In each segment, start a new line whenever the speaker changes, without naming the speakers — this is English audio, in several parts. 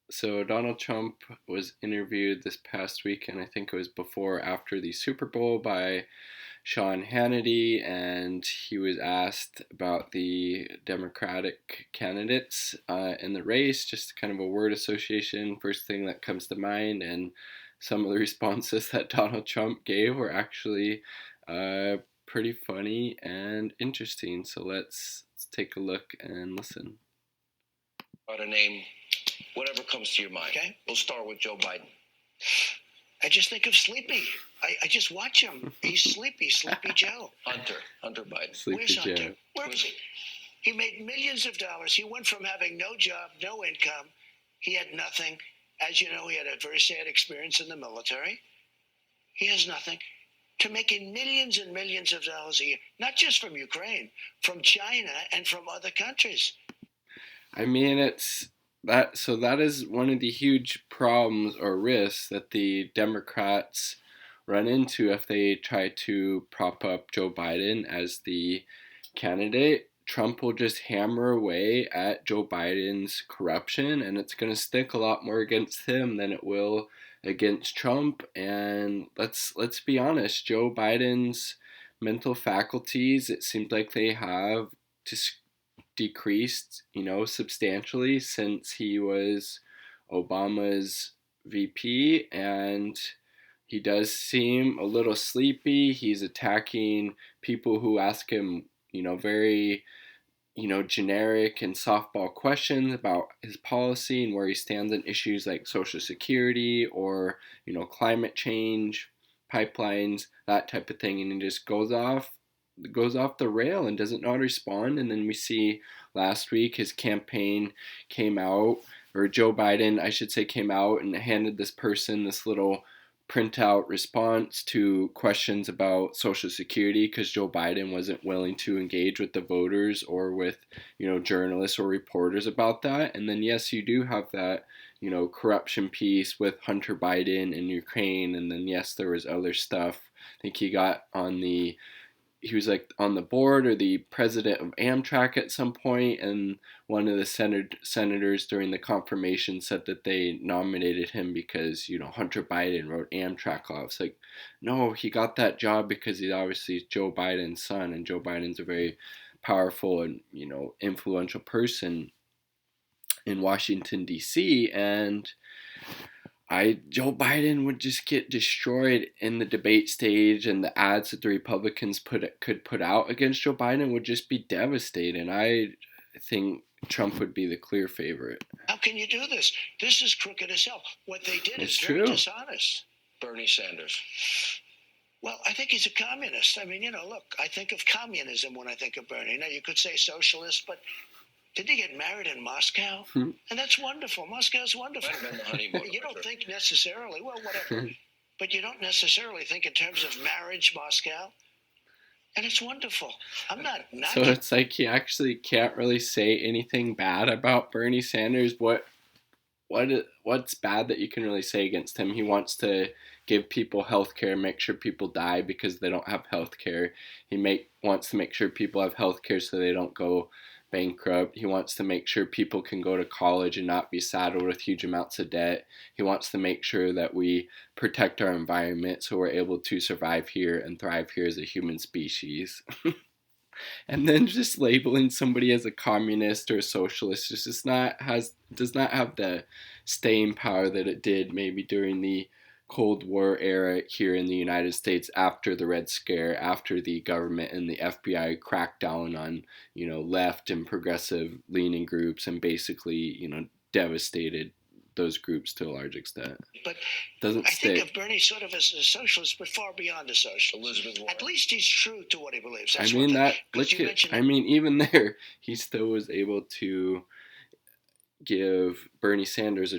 So Donald Trump was interviewed this past week, and I think it was before or after the Super Bowl by Sean Hannity, and he was asked about the Democratic candidates in the race, just kind of a word association, first thing that comes to mind, and some of the responses that Donald Trump gave were actually pretty funny and interesting. So let's take a look and listen.
To name whatever comes to your mind. Okay. We'll start with Joe Biden.
I just think of Sleepy. I just watch him. He's sleepy, Sleepy Joe.
Hunter Biden.
Sleepy
Where's
Joe.
Hunter? Where is he? He made millions of dollars. He went from having no job, no income. He had nothing. As you know, he had a very sad experience in the military. He has nothing. To making millions and millions of dollars a year, not just from Ukraine, from China and from other countries.
I mean, it's that. So that is one of the huge problems or risks that the Democrats run into if they try to prop up Joe Biden as the candidate. Trump will just hammer away at Joe Biden's corruption, and it's going to stick a lot more against him than it will against Trump. And let's be honest, Joe Biden's mental faculties, it seems like they have just decreased, substantially since he was Obama's VP, and he does seem a little sleepy. He's attacking people who ask him, very, generic and softball questions about his policy and where he stands on issues like Social Security or, climate change, pipelines, that type of thing, and he just goes off the rail and doesn't know how to respond. And then we see last week his campaign came out, or Joe Biden, I should say, came out and handed this person this little printout response to questions about Social Security because Joe Biden wasn't willing to engage with the voters or with, journalists or reporters about that. And then, yes, you do have that, corruption piece with Hunter Biden in Ukraine. And then, yes, there was other stuff. I think he was like on the board or the president of Amtrak at some point, and one of the senators during the confirmation said that they nominated him because Hunter Biden wrote Amtrak law. It's like, no, he got that job because he's obviously Joe Biden's son, and Joe Biden's a very powerful and influential person in Washington D.C. and Joe Biden would just get destroyed in the debate stage, and the ads that the Republicans could put out against Joe Biden would just be devastating. I think Trump would be the clear favorite.
How can you do this? This is crooked as hell. What they did
It's
is very
true.
dishonest.
Bernie Sanders.
Well, I think he's a communist. I mean, look, I think of communism when I think of Bernie. Now, you could say socialist, but did he get married in Moscow? And that's wonderful. Moscow's wonderful. You don't think necessarily, well, whatever. But you don't necessarily think in terms of marriage, Moscow. And it's wonderful. I'm not.
So it's like he actually can't really say anything bad about Bernie Sanders. What's bad that you can really say against him? He wants to give people health care, make sure people die because they don't have health care. Wants to make sure people have health care so they don't go bankrupt. He wants to make sure people can go to college and not be saddled with huge amounts of debt. He wants to make sure that we protect our environment so we're able to survive here and thrive here as a human species. And then just labeling somebody as a communist or a socialist does not have the staying power that it did maybe during the Cold War era here in the United States after the Red Scare, after the government and the FBI cracked down on, left and progressive leaning groups and basically, devastated those groups to a large extent.
But
doesn't
I
stick.
think of Bernie sort of as a socialist, but far beyond a socialist.
Elizabeth Warren.
At least he's true to what he believes.
That's even there, he still was able to give Bernie Sanders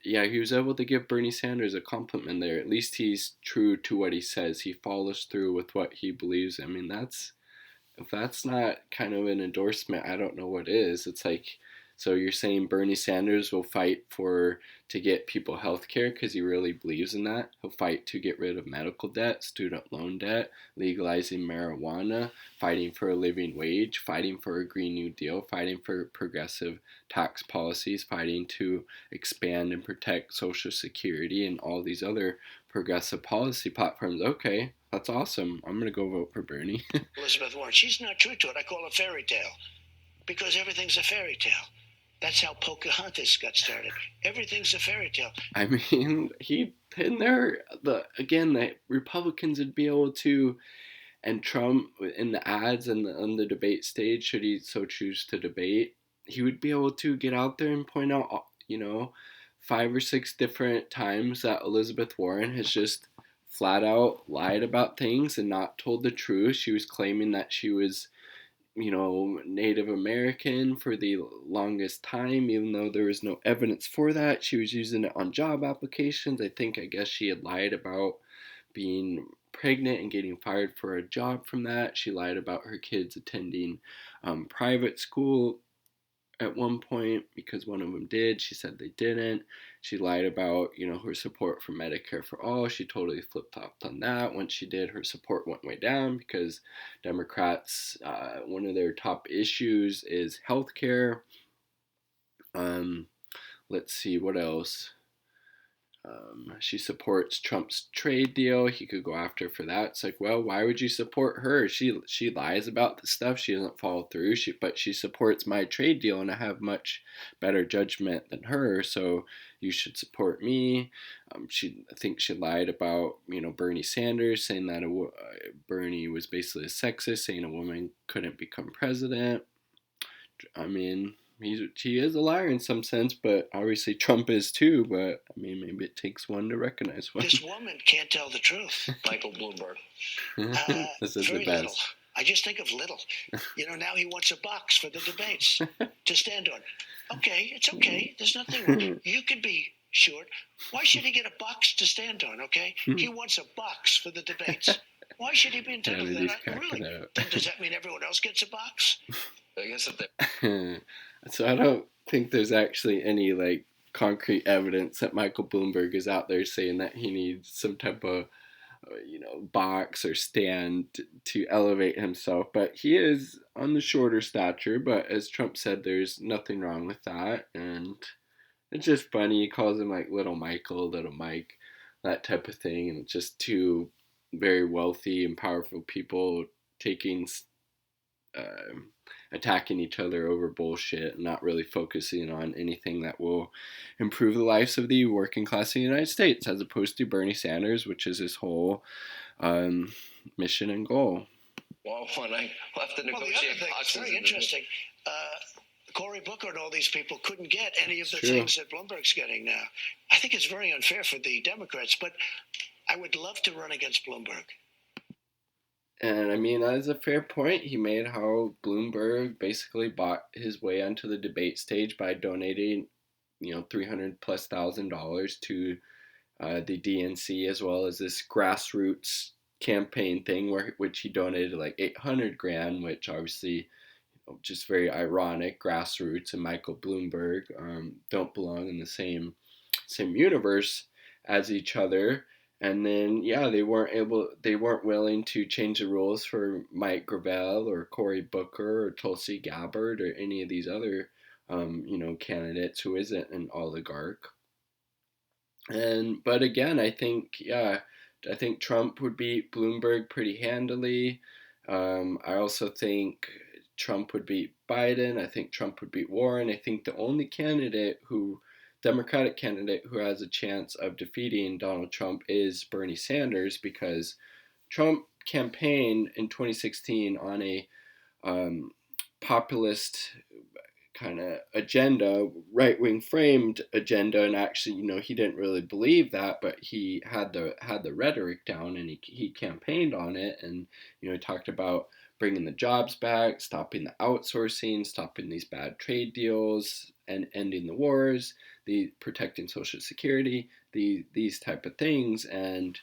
he was able to give Bernie Sanders a compliment there. At least he's true to what he says. He follows through with what he believes. I mean, if that's not kind of an endorsement, I don't know what is. It's like So you're saying Bernie Sanders will fight to get people health care because he really believes in that. He'll fight to get rid of medical debt, student loan debt, legalizing marijuana, fighting for a living wage, fighting for a Green New Deal, fighting for progressive tax policies, fighting to expand and protect Social Security and all these other progressive policy platforms. Okay, that's awesome. I'm going to go vote for Bernie.
Elizabeth Warren, she's not true to it. I call it fairy tale because everything's a fairy tale. That's how Pocahontas got started. Everything's a fairy tale.
I mean, the Republicans would be able to, and Trump in the ads and on the debate stage, should he so choose to debate, he would be able to get out there and point out, 5 or 6 different times that Elizabeth Warren has just flat out lied about things and not told the truth. She was claiming that she was Native American for the longest time, even though there was no evidence for that. She was using it on job applications. I guess she had lied about being pregnant and getting fired for a job from that. She lied about her kids attending private school at one point because one of them did. She said they didn't. She lied about, her support for Medicare for all. She totally flip-flopped on that. Once she did, her support went way down because Democrats, one of their top issues is healthcare. Let's see, what else? She supports Trump's trade deal. He could go after her for that. It's like, well, why would you support her? She lies about the stuff. She doesn't follow through. But she supports my trade deal, and I have much better judgment than her. So you should support me. I think she lied about Bernie Sanders, saying that Bernie was basically a sexist, saying a woman couldn't become president. I mean, he is a liar in some sense, but obviously Trump is too. But I mean, maybe it takes one to recognize one.
This woman can't tell the truth.
Michael Bloomberg.
This is
very
the best.
little. I just think of little. Now he wants a box for the debates to stand on. Okay, it's okay. There's nothing wrong. You could be short. Why should he get a box to stand on? Okay, he wants a box for the debates. Why should he be entitled to that? Really? Then does that mean everyone else gets a box?
I guess if
So I don't think there's actually any concrete evidence that Michael Bloomberg is out there saying that he needs some type of box or stand to elevate himself, but he is on the shorter stature. But as Trump said, there's nothing wrong with that, and it's just funny. He calls him like Little Michael, Little Mike, that type of thing, and it's just two very wealthy and powerful people taking attacking each other over bullshit and not really focusing on anything that will improve the lives of the working class in the United States, as opposed to Bernie Sanders, which is his whole mission and goal.
Well, when I left the
the other
negotiating
thing that's
boxes,
very interesting. Cory Booker and all these people couldn't get any of the
True.
things that Bloomberg's getting now. I think it's very unfair for the Democrats, but I would love to run against Bloomberg.
And I mean, that is a fair point he made, how Bloomberg basically bought his way onto the debate stage by donating, $300,000+ to the DNC, as well as this grassroots campaign thing which he donated like $800,000, which obviously just very ironic. Grassroots and Michael Bloomberg don't belong in the same universe as each other. And then, they weren't willing to change the rules for Mike Gravel or Cory Booker or Tulsi Gabbard or any of these other, candidates who isn't an oligarch. But again, I think Trump would beat Bloomberg pretty handily. I also think Trump would beat Biden. I think Trump would beat Warren. I think the only Democratic candidate who has a chance of defeating Donald Trump is Bernie Sanders, because Trump campaigned in 2016 on a populist kind of agenda, right-wing framed agenda, and actually, he didn't really believe that, but he had the rhetoric down, and he campaigned on it, and he talked about bringing the jobs back, stopping the outsourcing, stopping these bad trade deals, and ending the wars, the protecting Social Security, these type of things. And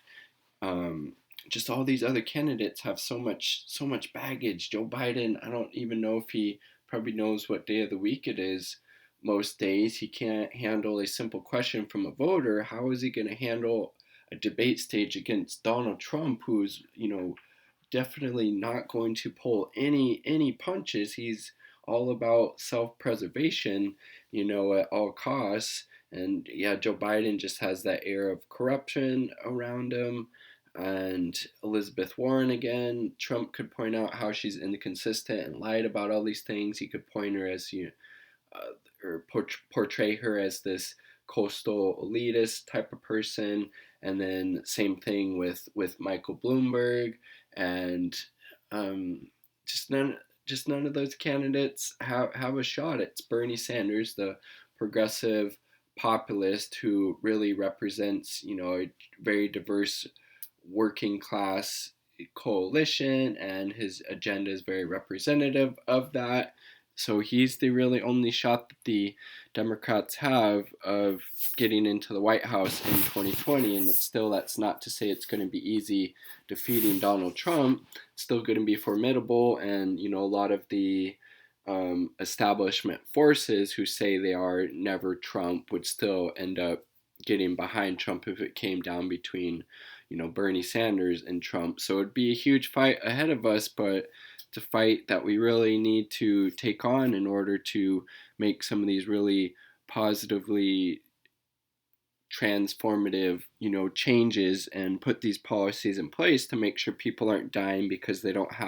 just all these other candidates have so much baggage. Joe Biden, I don't even know if he probably knows what day of the week it is, most days. He can't handle a simple question from a voter. How is he going to handle a debate stage against Donald Trump, who's, definitely not going to pull any punches. He's all about self-preservation, at all costs. And yeah, Joe Biden just has that air of corruption around him. And Elizabeth Warren again, Trump could point out how she's inconsistent and lied about all these things. He could point her as or portray her as this coastal elitist type of person, and then same thing with Michael Bloomberg, and um, just none of those candidates have a shot. It's Bernie Sanders, the progressive populist who really represents a very diverse working class coalition, and his agenda is very representative of that. So he's the really only shot that the Democrats have of getting into the White House in 2020. And still, that's not to say it's going to be easy defeating Donald Trump. It's still going to be formidable. And, a lot of the establishment forces who say they are never Trump would still end up getting behind Trump if it came down between, Bernie Sanders and Trump. So it'd be a huge fight ahead of us, but it's a fight that we really need to take on in order to make some of these really positively transformative, changes and put these policies in place to make sure people aren't dying because they don't have